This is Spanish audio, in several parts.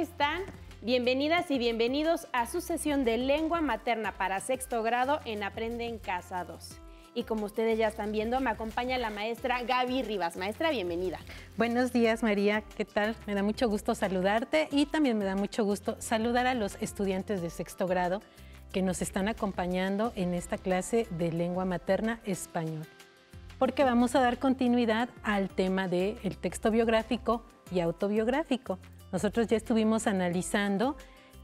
están? Bienvenidas y bienvenidos a su sesión de lengua materna para sexto grado en Aprende en Casa 2. Y como ustedes ya están viendo, me acompaña la maestra Gaby Rivas. Maestra, bienvenida. Buenos días, María. ¿Qué tal? Me da mucho gusto saludarte y también me da mucho gusto saludar a los estudiantes de sexto grado que nos están acompañando en esta clase de lengua materna español. Porque vamos a dar continuidad al tema del texto biográfico y autobiográfico. Nosotros ya estuvimos analizando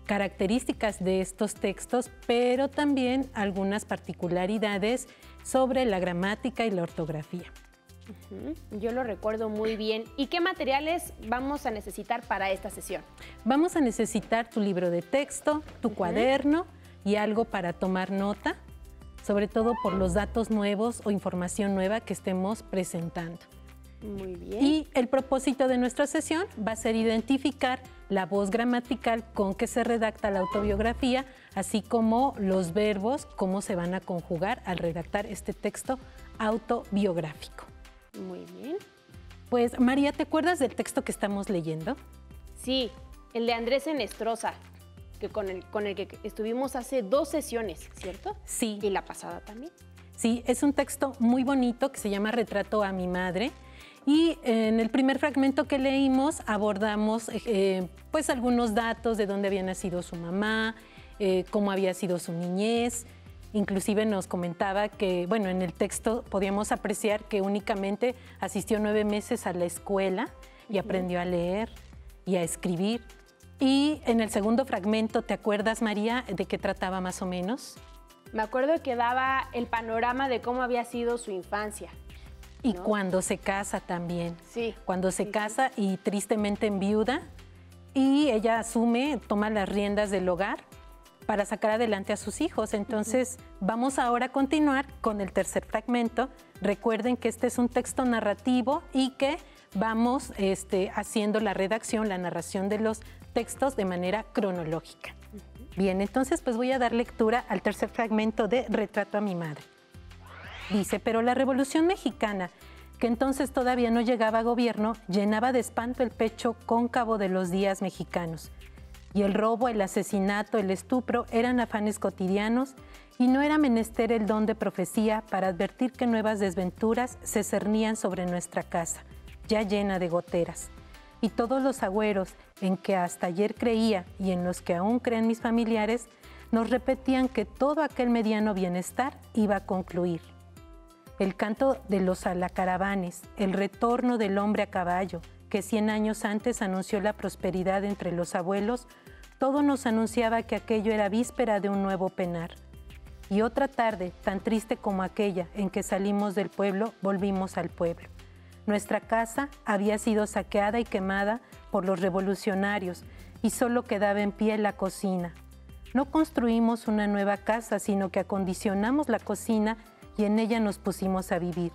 características de estos textos, pero también algunas particularidades sobre la gramática y la ortografía. Yo lo recuerdo muy bien. ¿Y qué materiales vamos a necesitar para esta sesión? Vamos a necesitar tu libro de texto, tu cuaderno y algo para tomar nota, sobre todo por los datos nuevos o información nueva que estemos presentando. Muy bien. Y el propósito de nuestra sesión va a ser identificar la voz gramatical con que se redacta la autobiografía, así como los verbos, cómo se van a conjugar al redactar este texto autobiográfico. Muy bien. Pues, María, ¿te acuerdas del texto que estamos leyendo? Sí, el de Andrés Enestrosa, que con el que estuvimos hace 2 sesiones, ¿cierto? Sí. Y la pasada también. Sí, es un texto muy bonito que se llama Retrato a mi madre. Y en el primer fragmento que leímos abordamos pues algunos datos de dónde había nacido su mamá, cómo había sido su niñez. Inclusive nos comentaba que, bueno, en el texto podíamos apreciar que únicamente asistió 9 meses a la escuela y aprendió a leer y a escribir. Y en el segundo fragmento, ¿te acuerdas, María, de qué trataba más o menos? Me acuerdo que daba el panorama de cómo había sido su infancia. Y ¿no? cuando se casa también. Sí. Cuando se casa y tristemente enviuda y ella asume, toma las riendas del hogar para sacar adelante a sus hijos. Entonces, vamos ahora a continuar con el tercer fragmento. Recuerden que este es un texto narrativo y que vamos haciendo la redacción, la narración de los textos de manera cronológica. Bien, entonces pues voy a dar lectura al tercer fragmento de Retrato a mi madre. Dice, pero la Revolución Mexicana, que entonces todavía no llegaba a gobierno, llenaba de espanto el pecho cóncavo de los días mexicanos. Y el robo, el asesinato, el estupro eran afanes cotidianos y no era menester el don de profecía para advertir que nuevas desventuras se cernían sobre nuestra casa, ya llena de goteras. Y todos los agüeros en que hasta ayer creía y en los que aún creen mis familiares, nos repetían que todo aquel mediano bienestar iba a concluir. El canto de los alacaravanes, el retorno del hombre a caballo, que 100 años antes anunció la prosperidad entre los abuelos, todo nos anunciaba que aquello era víspera de un nuevo penar. Y otra tarde, tan triste como aquella en que salimos del pueblo, volvimos al pueblo. Nuestra casa había sido saqueada y quemada por los revolucionarios y solo quedaba en pie la cocina. No construimos una nueva casa, sino que acondicionamos la cocina y en ella nos pusimos a vivir.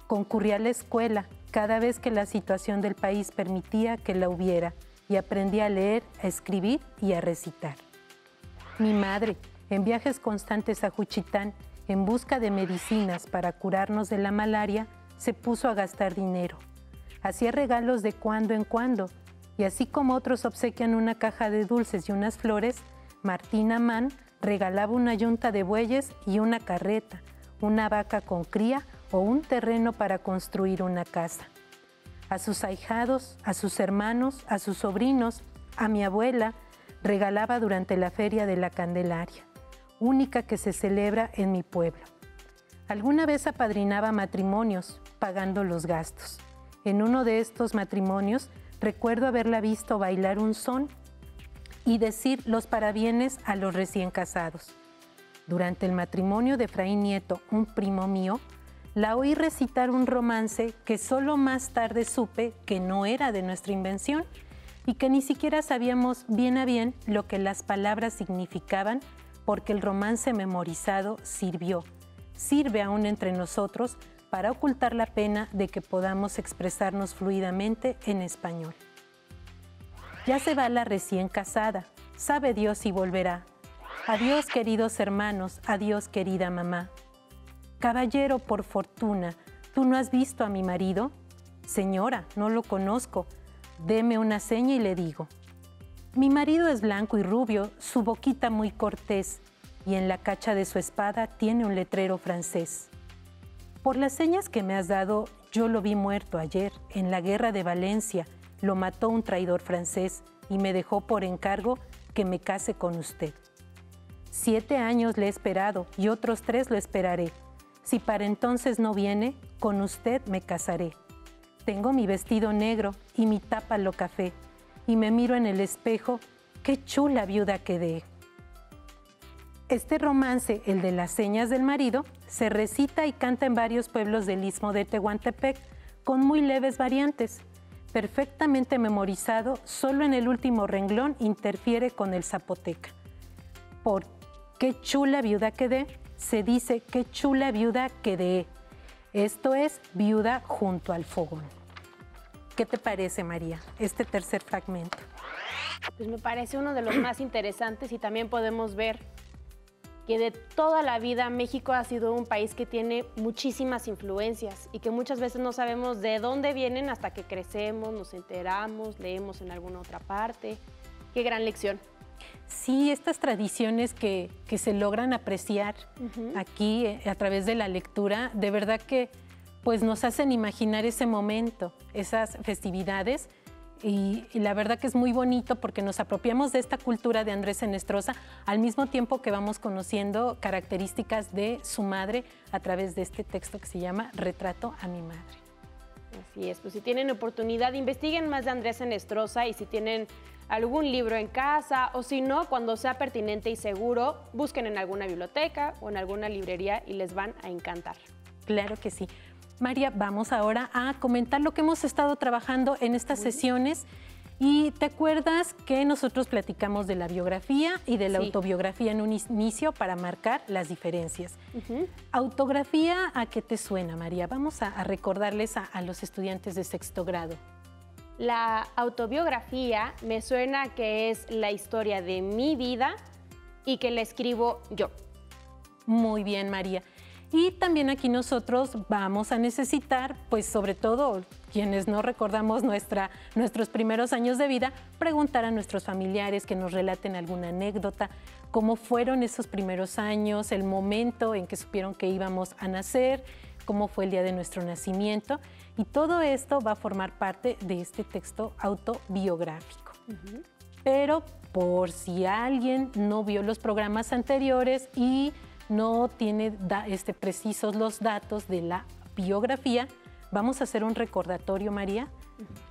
Concurrí a la escuela cada vez que la situación del país permitía que la hubiera y aprendí a leer, a escribir y a recitar. Mi madre, en viajes constantes a Juchitán, en busca de medicinas para curarnos de la malaria, se puso a gastar dinero. Hacía regalos de cuando en cuando y así como otros obsequian una caja de dulces y unas flores, Martín Amán regalaba una yunta de bueyes y una carreta, una vaca con cría o un terreno para construir una casa. A sus ahijados, a sus hermanos, a sus sobrinos, a mi abuela, regalaba durante la Feria de la Candelaria, única que se celebra en mi pueblo. Alguna vez apadrinaba matrimonios, pagando los gastos. En uno de estos matrimonios, recuerdo haberla visto bailar un son y decir los parabienes a los recién casados. Durante el matrimonio de Efraín Nieto, un primo mío, la oí recitar un romance que solo más tarde supe que no era de nuestra invención y que ni siquiera sabíamos bien a bien lo que las palabras significaban porque el romance memorizado sirve aún entre nosotros para ocultar la pena de que podamos expresarnos fluidamente en español. Ya se va la recién casada, sabe Dios si volverá. Adiós, queridos hermanos, adiós, querida mamá. Caballero, por fortuna, ¿tú no has visto a mi marido? Señora, no lo conozco. Deme una seña y le digo. Mi marido es blanco y rubio, su boquita muy cortés, y en la cacha de su espada tiene un letrero francés. Por las señas que me has dado, yo lo vi muerto ayer, en la guerra de Valencia, lo mató un traidor francés y me dejó por encargo que me case con usted. 7 años le he esperado y otros 3 lo esperaré. Si para entonces no viene, con usted me casaré. Tengo mi vestido negro y mi tápalo café, y me miro en el espejo, qué chula viuda quedé. Este romance, el de las señas del marido, se recita y canta en varios pueblos del Istmo de Tehuantepec, con muy leves variantes. Perfectamente memorizado, solo en el último renglón interfiere con el zapoteca. Por qué chula viuda quedé, se dice qué chula viuda quedé. Esto es viuda junto al fogón. ¿Qué te parece, María, este tercer fragmento? Pues me parece uno de los más interesantes y también podemos ver que de toda la vida México ha sido un país que tiene muchísimas influencias y que muchas veces no sabemos de dónde vienen hasta que crecemos, nos enteramos, leemos en alguna otra parte. Qué gran lección. Sí, estas tradiciones que se logran apreciar aquí a través de la lectura, de verdad que pues nos hacen imaginar ese momento, esas festividades, y la verdad que es muy bonito porque nos apropiamos de esta cultura de Andrés Ennestrosa al mismo tiempo que vamos conociendo características de su madre a través de este texto que se llama Retrato a mi madre. Así es, pues si tienen oportunidad, investiguen más de Andrés Ennestrosa y si tienen algún libro en casa o si no, cuando sea pertinente y seguro, busquen en alguna biblioteca o en alguna librería y les van a encantar. Claro que sí. María, vamos ahora a comentar lo que hemos estado trabajando en estas sesiones. Y te acuerdas que nosotros platicamos de la biografía y de la autobiografía en un inicio para marcar las diferencias. Autografía, ¿a qué te suena, María? Vamos a recordarles a los estudiantes de sexto grado. La autobiografía me suena que es la historia de mi vida y que la escribo yo. Muy bien, María. Y también aquí nosotros vamos a necesitar, pues sobre todo quienes no recordamos nuestros primeros años de vida, preguntar a nuestros familiares que nos relaten alguna anécdota, cómo fueron esos primeros años, el momento en que supieron que íbamos a nacer, cómo fue el día de nuestro nacimiento. Y todo esto va a formar parte de este texto autobiográfico. Pero por si alguien no vio los programas anteriores y no tiene precisos los datos de la biografía, vamos a hacer un recordatorio, María,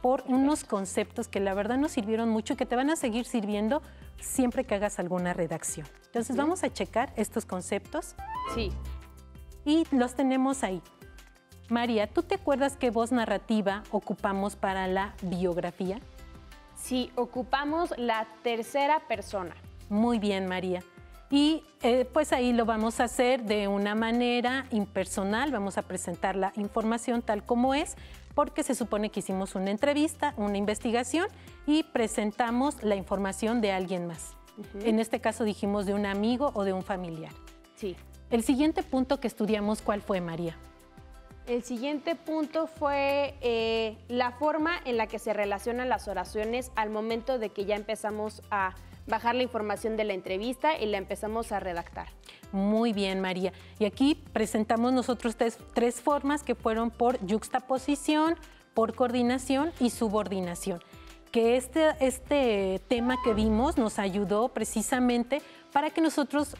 por unos conceptos que la verdad nos sirvieron mucho y que te van a seguir sirviendo siempre que hagas alguna redacción. Entonces vamos a checar estos conceptos. Sí. Y los tenemos ahí. María, ¿tú te acuerdas qué voz narrativa ocupamos para la biografía? Sí, ocupamos la tercera persona. Muy bien, María. Y pues ahí lo vamos a hacer de una manera impersonal, vamos a presentar la información tal como es, porque se supone que hicimos una entrevista, una investigación y presentamos la información de alguien más. En este caso dijimos de un amigo o de un familiar. Sí. El siguiente punto que estudiamos, ¿cuál fue, María? El siguiente punto fue la forma en la que se relacionan las oraciones al momento de que ya empezamos a bajar la información de la entrevista y la empezamos a redactar. Muy bien, María. Y aquí presentamos nosotros tres formas que fueron por yuxtaposición, por coordinación y subordinación. Que este tema que vimos nos ayudó precisamente para que nosotros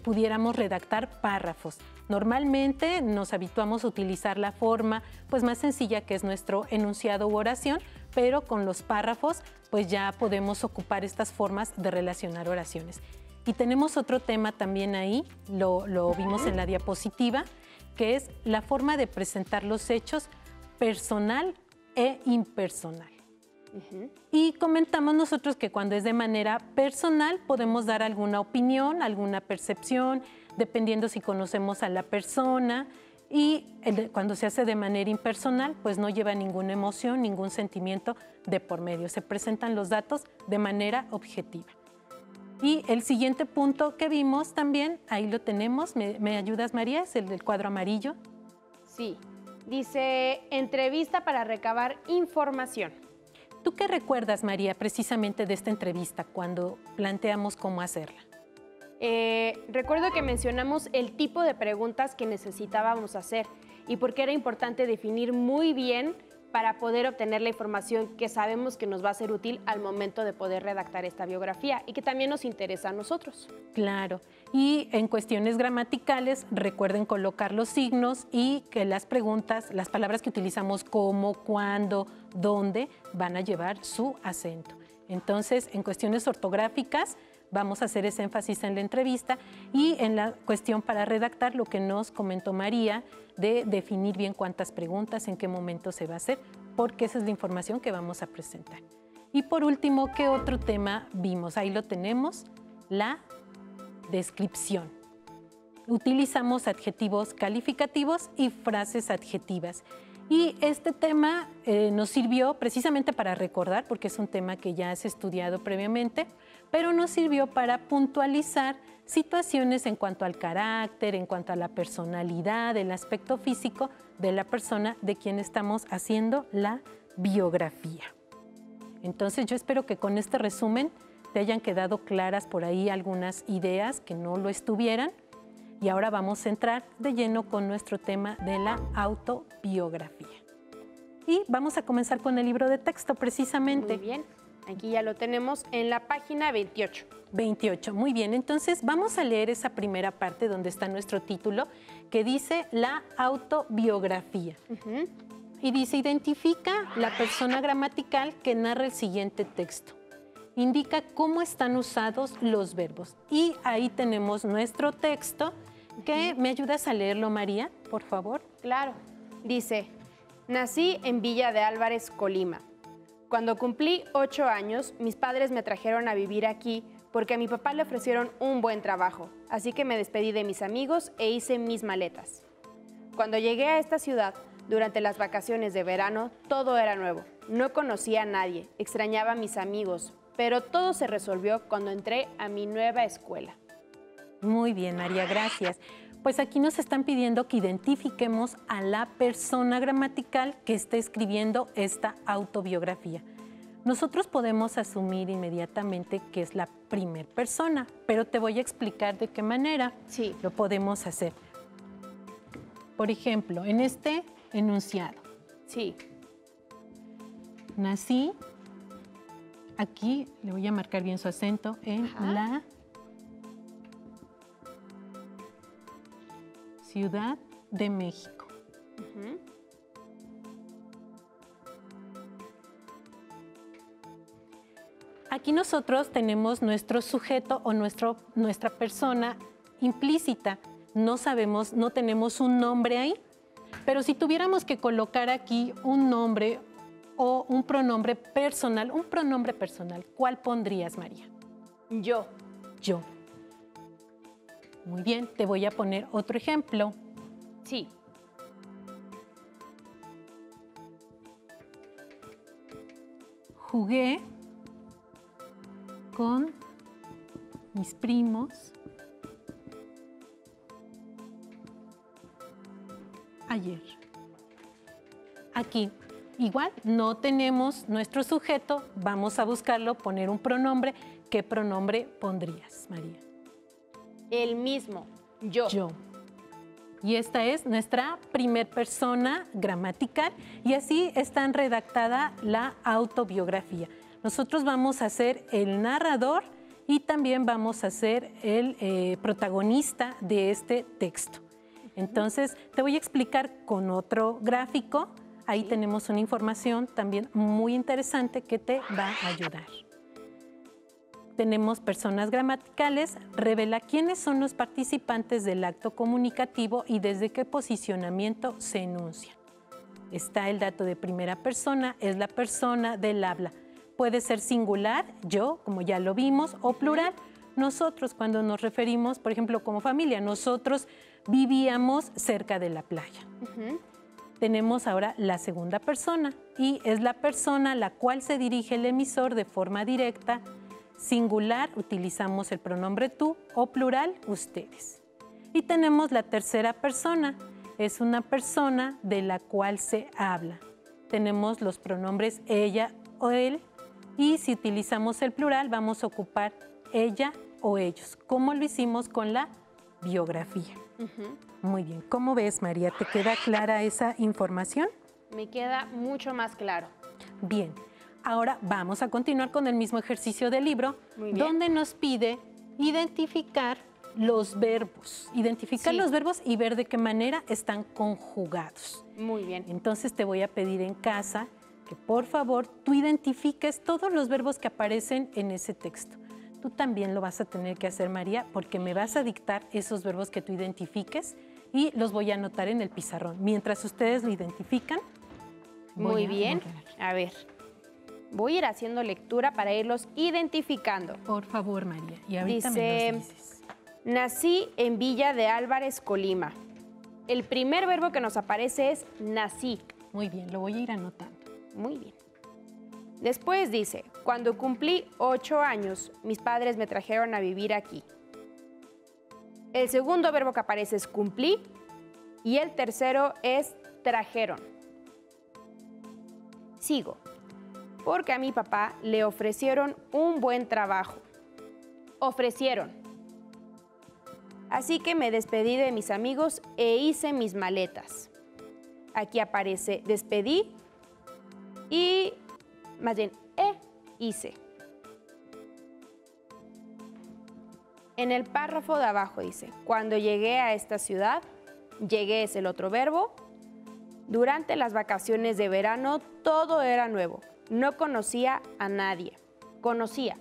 pudiéramos redactar párrafos. Normalmente nos habituamos a utilizar la forma pues más sencilla que es nuestro enunciado u oración, pero con los párrafos pues ya podemos ocupar estas formas de relacionar oraciones. Y tenemos otro tema también ahí, lo vimos en la diapositiva, que es la forma de presentar los hechos personal e impersonal. Y comentamos nosotros que cuando es de manera personal podemos dar alguna opinión, alguna percepción, dependiendo si conocemos a la persona, y cuando se hace de manera impersonal pues no lleva ninguna emoción, ningún sentimiento de por medio. Se presentan los datos de manera objetiva. Y el siguiente punto que vimos también, ahí lo tenemos, ¿me ayudas, María? Es el del cuadro amarillo. Sí, dice entrevista para recabar información. ¿Tú qué recuerdas, María, precisamente de esta entrevista cuando planteamos cómo hacerla? Recuerdo que mencionamos el tipo de preguntas que necesitábamos hacer y por qué era importante definir muy bien para poder obtener la información que sabemos que nos va a ser útil al momento de poder redactar esta biografía y que también nos interesa a nosotros. Claro, y en cuestiones gramaticales recuerden colocar los signos y que las preguntas, las palabras que utilizamos como, cuándo, dónde, van a llevar su acento. Entonces, en cuestiones ortográficas, vamos a hacer ese énfasis en la entrevista y en la cuestión para redactar lo que nos comentó María de definir bien cuántas preguntas, en qué momento se va a hacer, porque esa es la información que vamos a presentar. Y por último, ¿qué otro tema vimos? Ahí lo tenemos, la descripción. Utilizamos adjetivos calificativos y frases adjetivas. Y este tema nos sirvió precisamente para recordar, porque es un tema que ya has estudiado previamente, pero nos sirvió para puntualizar situaciones en cuanto al carácter, en cuanto a la personalidad, el aspecto físico de la persona de quien estamos haciendo la biografía. Entonces yo espero que con este resumen te hayan quedado claras por ahí algunas ideas que no lo estuvieran. Y ahora vamos a entrar de lleno con nuestro tema de la autobiografía. Y vamos a comenzar con el libro de texto precisamente. Muy bien, aquí ya lo tenemos en la página 28. 28, muy bien. Entonces vamos a leer esa primera parte donde está nuestro título que dice la autobiografía. Y dice, identifica la persona gramatical que narra el siguiente texto. Indica cómo están usados los verbos. Y ahí tenemos nuestro texto, que ¿me ayudas a leerlo, María, por favor? Claro. Dice, nací en Villa de Álvarez, Colima. Cuando cumplí 8 años, mis padres me trajeron a vivir aquí porque a mi papá le ofrecieron un buen trabajo, así que me despedí de mis amigos e hice mis maletas. Cuando llegué a esta ciudad, durante las vacaciones de verano, todo era nuevo. No conocía a nadie, extrañaba a mis amigos, pero todo se resolvió cuando entré a mi nueva escuela. Muy bien, María, gracias. Pues aquí nos están pidiendo que identifiquemos a la persona gramatical que está escribiendo esta autobiografía. Nosotros podemos asumir inmediatamente que es la primera persona, pero te voy a explicar de qué manera lo podemos hacer. Por ejemplo, en este enunciado. Nací. Aquí le voy a marcar bien su acento en la Ciudad de México. Aquí nosotros tenemos nuestro sujeto o nuestra persona implícita. No sabemos, no tenemos un nombre ahí, pero si tuviéramos que colocar aquí un nombre o un pronombre personal, ¿cuál pondrías, María? Yo. Yo. Muy bien, te voy a poner otro ejemplo. Sí. Jugué con mis primos ayer. Aquí. Igual, no tenemos nuestro sujeto, vamos a buscarlo, poner un pronombre. ¿Qué pronombre pondrías, María? El mismo, yo. Yo. Y esta es nuestra primer persona gramatical y así está redactada la autobiografía. Nosotros vamos a ser el narrador y también vamos a ser el protagonista de este texto. Entonces, te voy a explicar con otro gráfico. Ahí tenemos una información también muy interesante que te va a ayudar. Tenemos personas gramaticales, revela quiénes son los participantes del acto comunicativo y desde qué posicionamiento se enuncia. Está el dato de primera persona, es la persona del habla. Puede ser singular, yo, como ya lo vimos, o plural. Nosotros, cuando nos referimos, por ejemplo, como familia, nosotros vivíamos cerca de la playa. Tenemos ahora la segunda persona y es la persona a la cual se dirige el emisor de forma directa. Singular, utilizamos el pronombre tú o plural, ustedes. Y tenemos la tercera persona, es una persona de la cual se habla. Tenemos los pronombres ella o él. Y si utilizamos el plural, vamos a ocupar ella o ellos, como lo hicimos con la biografía. Muy bien. ¿Cómo ves, María? ¿Te queda clara esa información? Me queda mucho más claro. Bien. Ahora vamos a continuar con el mismo ejercicio del libro, donde nos pide identificar los verbos. Identificar los verbos y ver de qué manera están conjugados. Muy bien. Entonces te voy a pedir en casa que por favor tú identifiques todos los verbos que aparecen en ese texto. Tú también lo vas a tener que hacer, María, porque me vas a dictar esos verbos que tú identifiques y los voy a anotar en el pizarrón. Mientras ustedes lo identifican. Muy bien. A ver, voy a ir haciendo lectura para irlos identificando. Por favor, María. Y ahorita me los dices. Nací en Villa de Álvarez, Colima. El primer verbo que nos aparece es nací. Muy bien, lo voy a ir anotando. Muy bien. Después dice, cuando cumplí 8 años, mis padres me trajeron a vivir aquí. El segundo verbo que aparece es cumplí y el tercero es trajeron. Sigo, porque a mi papá le ofrecieron un buen trabajo. Ofrecieron. Así que me despedí de mis amigos e hice mis maletas. Aquí aparece despedí y más bien hice. En el párrafo de abajo dice, cuando llegué a esta ciudad, llegué es el otro verbo. Durante las vacaciones de verano todo era nuevo. No conocía a nadie. Conocía.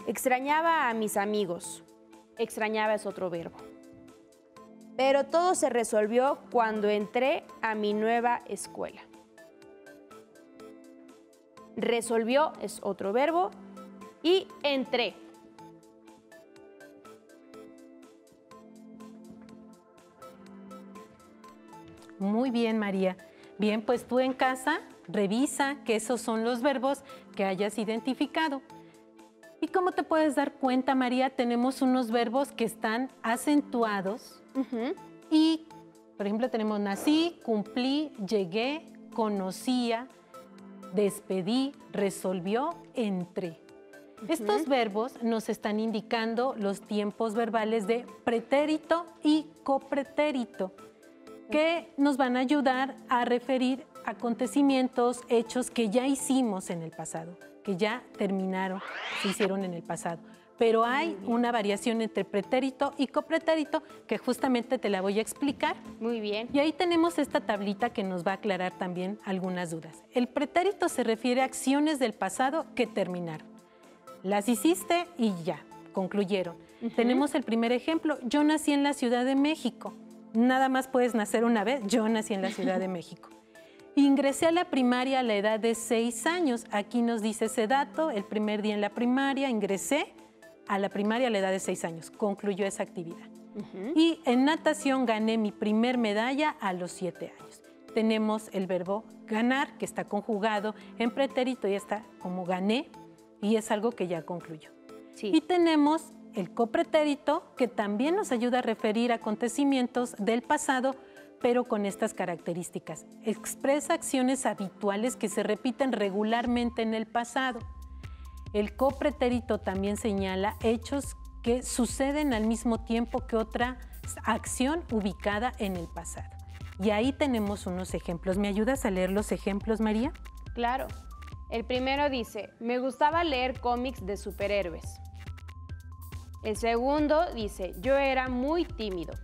Extrañaba a mis amigos. Extrañaba es otro verbo. Pero todo se resolvió cuando entré a mi nueva escuela. Resolvió es otro verbo y entré. Muy bien, María. Bien, pues tú en casa revisa que esos son los verbos que hayas identificado. ¿Y cómo te puedes dar cuenta, María? Tenemos unos verbos que están acentuados y, por ejemplo, tenemos nací, cumplí, llegué, conocía, despedí, resolvió, entré. Estos verbos nos están indicando los tiempos verbales de pretérito y copretérito, que nos van a ayudar a referir acontecimientos, hechos que ya hicimos en el pasado, que ya terminaron, se hicieron en el pasado. Pero hay una variación entre pretérito y copretérito que justamente te la voy a explicar. Muy bien. Y ahí tenemos esta tablita que nos va a aclarar también algunas dudas. El pretérito se refiere a acciones del pasado que terminaron. Las hiciste y ya, concluyeron. Tenemos el primer ejemplo. Yo nací en la Ciudad de México. Nada más puedes nacer una vez. Yo nací en la Ciudad de México. Ingresé a la primaria a la edad de 6 años. Aquí nos dice ese dato. El primer día en la primaria ingresé a la primaria a la edad de 6 años. Concluyó esa actividad. Y en natación gané mi primer medalla a los 7 años. Tenemos el verbo ganar, que está conjugado en pretérito, ya está como gané, y es algo que ya concluyó. Sí. Y tenemos el copretérito, que también nos ayuda a referir acontecimientos del pasado, pero con estas características. Expresa acciones habituales que se repiten regularmente en el pasado. El copretérito también señala hechos que suceden al mismo tiempo que otra acción ubicada en el pasado. Y ahí tenemos unos ejemplos. ¿Me ayudas a leer los ejemplos, María? Claro. El primero dice, me gustaba leer cómics de superhéroes. El segundo dice, yo era muy tímido.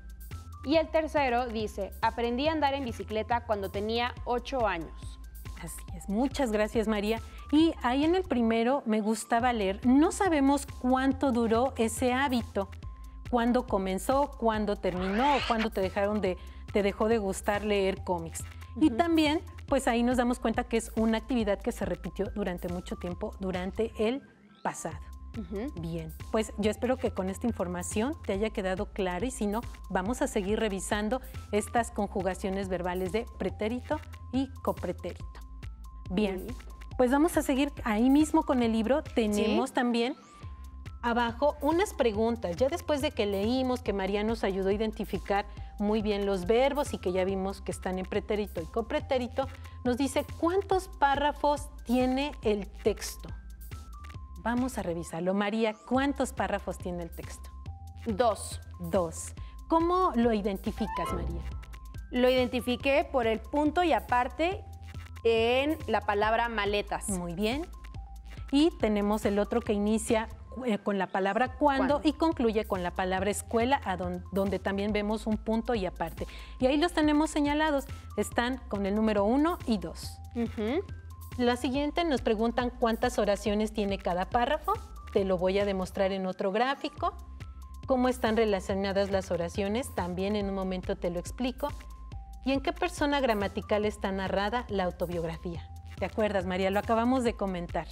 Y el tercero dice, aprendí a andar en bicicleta cuando tenía 8 años. Así es. Muchas gracias, María. Y ahí en el primero, me gustaba leer. No sabemos cuánto duró ese hábito. Cuándo comenzó, cuándo terminó, cuándo te dejó de gustar leer cómics. Y también, pues ahí nos damos cuenta que es una actividad que se repitió durante mucho tiempo, durante el pasado. Bien, pues yo espero que con esta información te haya quedado clara y si no, vamos a seguir revisando estas conjugaciones verbales de pretérito y copretérito. Bien, pues vamos a seguir ahí mismo con el libro. Tenemos también abajo unas preguntas. Ya después de que leímos, que María nos ayudó a identificar muy bien los verbos y que ya vimos que están en pretérito y copretérito, nos dice cuántos párrafos tiene el texto. Vamos a revisarlo. María, ¿cuántos párrafos tiene el texto? 2. 2. ¿Cómo lo identificas, María? Lo identifiqué por el punto y aparte en la palabra maletas. Muy bien. Y tenemos el otro que inicia con la palabra cuando y concluye con la palabra escuela, donde también vemos un punto y aparte. Y ahí los tenemos señalados. Están con el número 1 y 2. La siguiente nos preguntan cuántas oraciones tiene cada párrafo. Te lo voy a demostrar en otro gráfico. Cómo están relacionadas las oraciones, también en un momento te lo explico. ¿Y en qué persona gramatical está narrada la autobiografía? ¿Te acuerdas, María? Lo acabamos de comentar.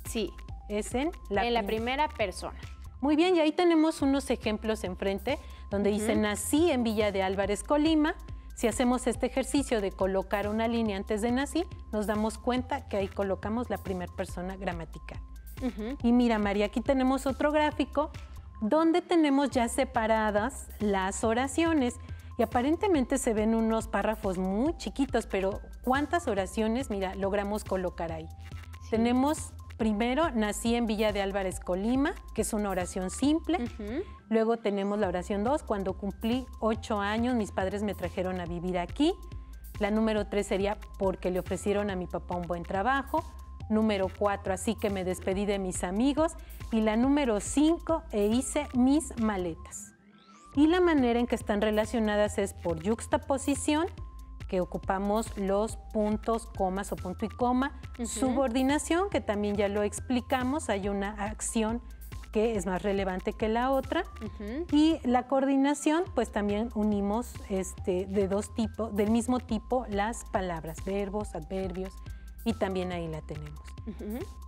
Sí. Es en la primera persona. Muy bien, y ahí tenemos unos ejemplos enfrente donde dice nací en Villa de Álvarez, Colima. Si hacemos este ejercicio de colocar una línea antes de nací, nos damos cuenta que ahí colocamos la primera persona gramatical. Y mira, María, aquí tenemos otro gráfico donde tenemos ya separadas las oraciones y aparentemente se ven unos párrafos muy chiquitos, pero ¿cuántas oraciones, mira, logramos colocar ahí? Sí. Tenemos primero, nací en Villa de Álvarez, Colima, que es una oración simple. Luego tenemos la oración 2, cuando cumplí 8 años, mis padres me trajeron a vivir aquí. La número 3 sería porque le ofrecieron a mi papá un buen trabajo. Número 4, así que me despedí de mis amigos. Y la número 5, hice mis maletas. Y la manera en que están relacionadas es por yuxtaposición, que ocupamos los puntos, comas o punto y coma. Subordinación, que también ya lo explicamos, hay una acción que es más relevante que la otra. Y la coordinación, pues también unimos de dos tipos, del mismo tipo, las palabras, verbos, adverbios, y también ahí la tenemos.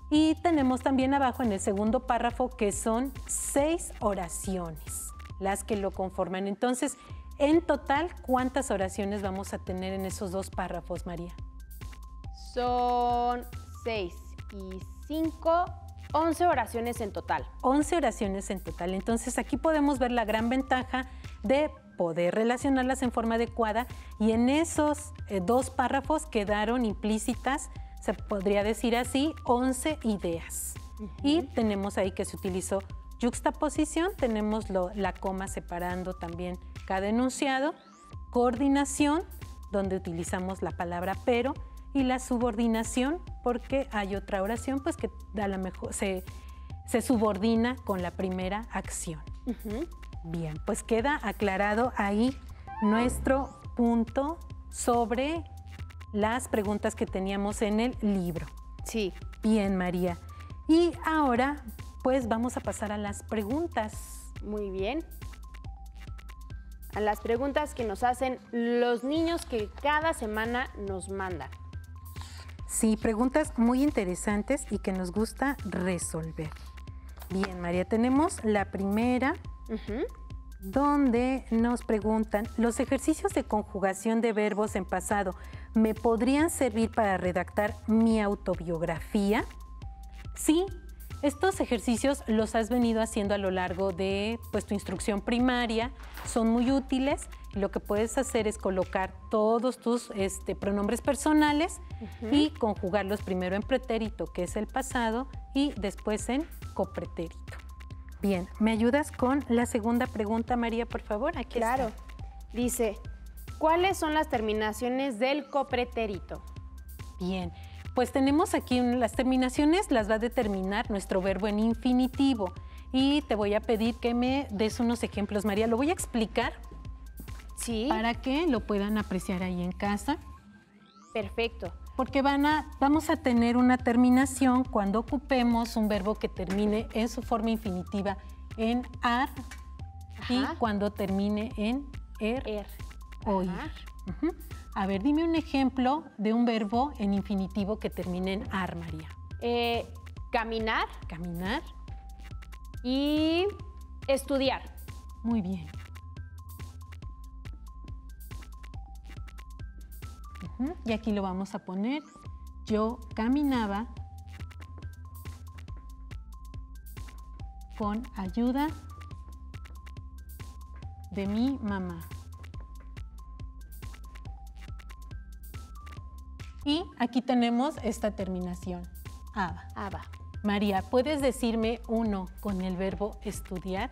Y tenemos también abajo en el segundo párrafo que son 6 oraciones, las que lo conforman. Entonces, en total, ¿cuántas oraciones vamos a tener en esos 2 párrafos, María? Son 6 y 5, 11 oraciones en total. 11 oraciones en total. Entonces, aquí podemos ver la gran ventaja de poder relacionarlas en forma adecuada y en esos 2 párrafos quedaron implícitas, se podría decir así, 11 ideas. Y tenemos ahí que se utilizó yuxtaposición, tenemos la coma separando también cada enunciado, coordinación, donde utilizamos la palabra pero, y la subordinación, porque hay otra oración pues que a lo mejor se subordina con la primera acción. Bien, pues queda aclarado ahí nuestro punto sobre las preguntas que teníamos en el libro. Sí. Bien, María. Y ahora pues vamos a pasar a las preguntas. Muy bien. A las preguntas que nos hacen los niños que cada semana nos mandan. Sí, preguntas muy interesantes y que nos gusta resolver. Bien, María, tenemos la primera, donde nos preguntan, ¿los ejercicios de conjugación de verbos en pasado me podrían servir para redactar mi autobiografía? Sí. Estos ejercicios los has venido haciendo a lo largo de tu instrucción primaria, son muy útiles. Lo que puedes hacer es colocar todos tus pronombres personales y conjugarlos primero en pretérito, que es el pasado, y después en copretérito. Bien, ¿me ayudas con la segunda pregunta, María, por favor? Aquí claro. está. Dice, ¿cuáles son las terminaciones del copretérito? Bien. Pues tenemos aquí las terminaciones, las va a determinar nuestro verbo en infinitivo. Y te voy a pedir que me des unos ejemplos, María. Lo voy a explicar para que lo puedan apreciar ahí en casa. Perfecto. Porque vamos a tener una terminación cuando ocupemos un verbo que termine en su forma infinitiva en ar y cuando termine en er. O ir. A ver, dime un ejemplo de un verbo en infinitivo que termine en ar, María. Caminar. Caminar. Y estudiar. Muy bien. Y aquí lo vamos a poner. Yo caminaba con ayuda de mi mamá. Y aquí tenemos esta terminación, aba. Aba. María, ¿puedes decirme uno con el verbo estudiar?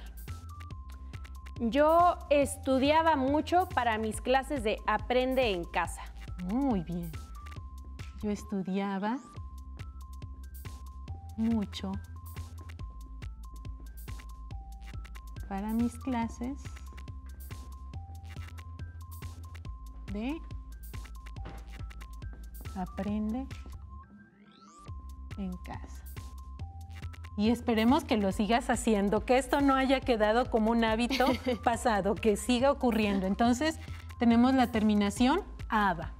Yo estudiaba mucho para mis clases de Aprende en Casa. Muy bien. Yo estudiaba mucho para mis clases de Aprende en Casa. Y esperemos que lo sigas haciendo, que esto no haya quedado como un hábito pasado, que siga ocurriendo. Entonces, tenemos la terminación aba.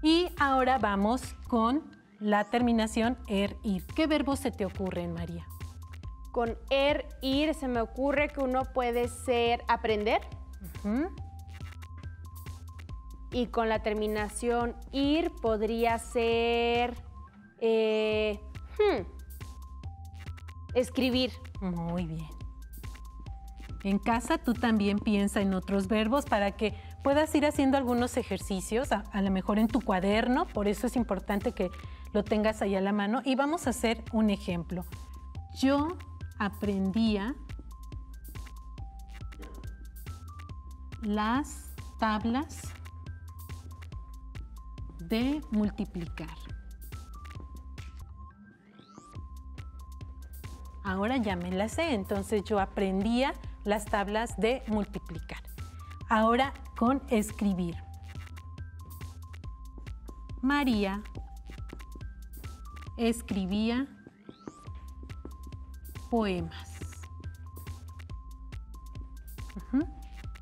Y ahora vamos con la terminación ir. ¿Qué verbos se te ocurren, María? Con ir se me ocurre que uno puede ser aprender. Y con la terminación ir podría ser escribir. Muy bien. En casa tú también piensa en otros verbos para que puedas ir haciendo algunos ejercicios, a lo mejor en tu cuaderno, por eso es importante que lo tengas ahí a la mano. Y vamos a hacer un ejemplo. Yo aprendía las tablas de multiplicar. Ahora ya me las sé, entonces yo aprendía las tablas de multiplicar. Ahora con escribir. María escribía poemas.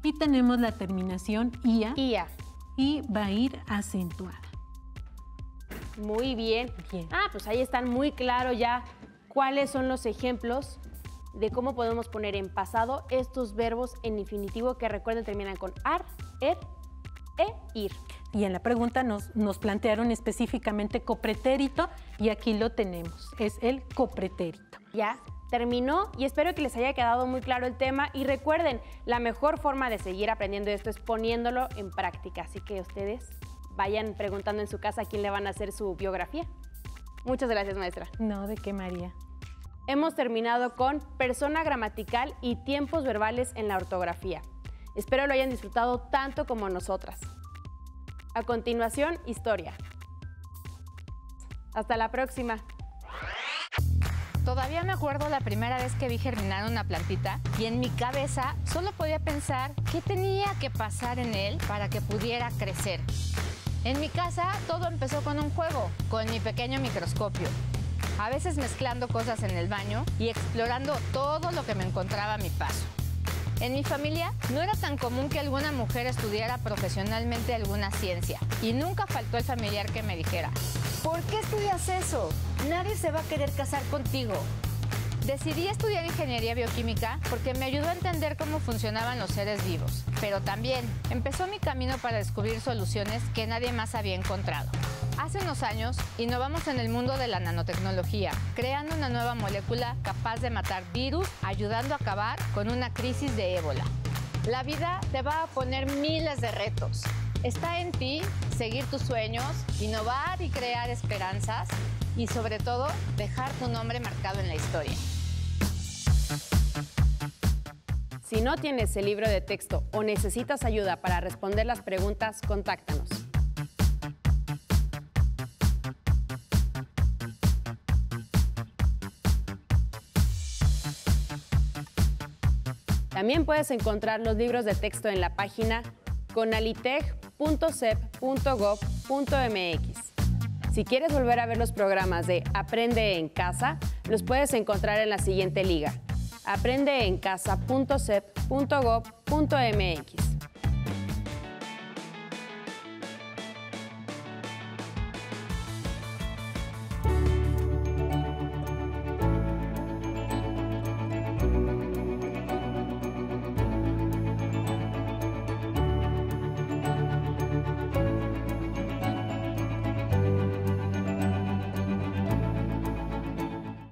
Y tenemos la terminación ia. Ia. Y va a ir acentuada. Muy bien. Pues ahí están muy claros ya cuáles son los ejemplos de cómo podemos poner en pasado estos verbos en infinitivo que recuerden terminan con ar, er, ir. Y en la pregunta nos plantearon específicamente copretérito y aquí lo tenemos, es el copretérito. Ya terminó y espero que les haya quedado muy claro el tema y recuerden, la mejor forma de seguir aprendiendo esto es poniéndolo en práctica, así que ustedes vayan preguntando en su casa a quién le van a hacer su biografía. Muchas gracias, maestra. No, ¿de qué, María? Hemos terminado con persona gramatical y tiempos verbales en la ortografía. Espero lo hayan disfrutado tanto como nosotras. A continuación, historia. Hasta la próxima. Todavía me acuerdo la primera vez que vi germinar una plantita y en mi cabeza solo podía pensar qué tenía que pasar en él para que pudiera crecer. En mi casa todo empezó con un juego, con mi pequeño microscopio. A veces mezclando cosas en el baño y explorando todo lo que me encontraba a mi paso. En mi familia no era tan común que alguna mujer estudiara profesionalmente alguna ciencia y nunca faltó el familiar que me dijera: ¿por qué estudias eso? Nadie se va a querer casar contigo. Decidí estudiar ingeniería bioquímica porque me ayudó a entender cómo funcionaban los seres vivos, pero también empezó mi camino para descubrir soluciones que nadie más había encontrado. Hace unos años innovamos en el mundo de la nanotecnología, creando una nueva molécula capaz de matar virus, ayudando a acabar con una crisis de ébola. La vida te va a poner miles de retos. Está en ti seguir tus sueños, innovar y crear esperanzas y sobre todo dejar tu nombre marcado en la historia. Si no tienes el libro de texto o necesitas ayuda para responder las preguntas, contáctanos. También puedes encontrar los libros de texto en la página conaliteg.cep.gov.mx. Si quieres volver a ver los programas de Aprende en Casa, los puedes encontrar en la siguiente liga: aprendeencasa.cep.gov.mx.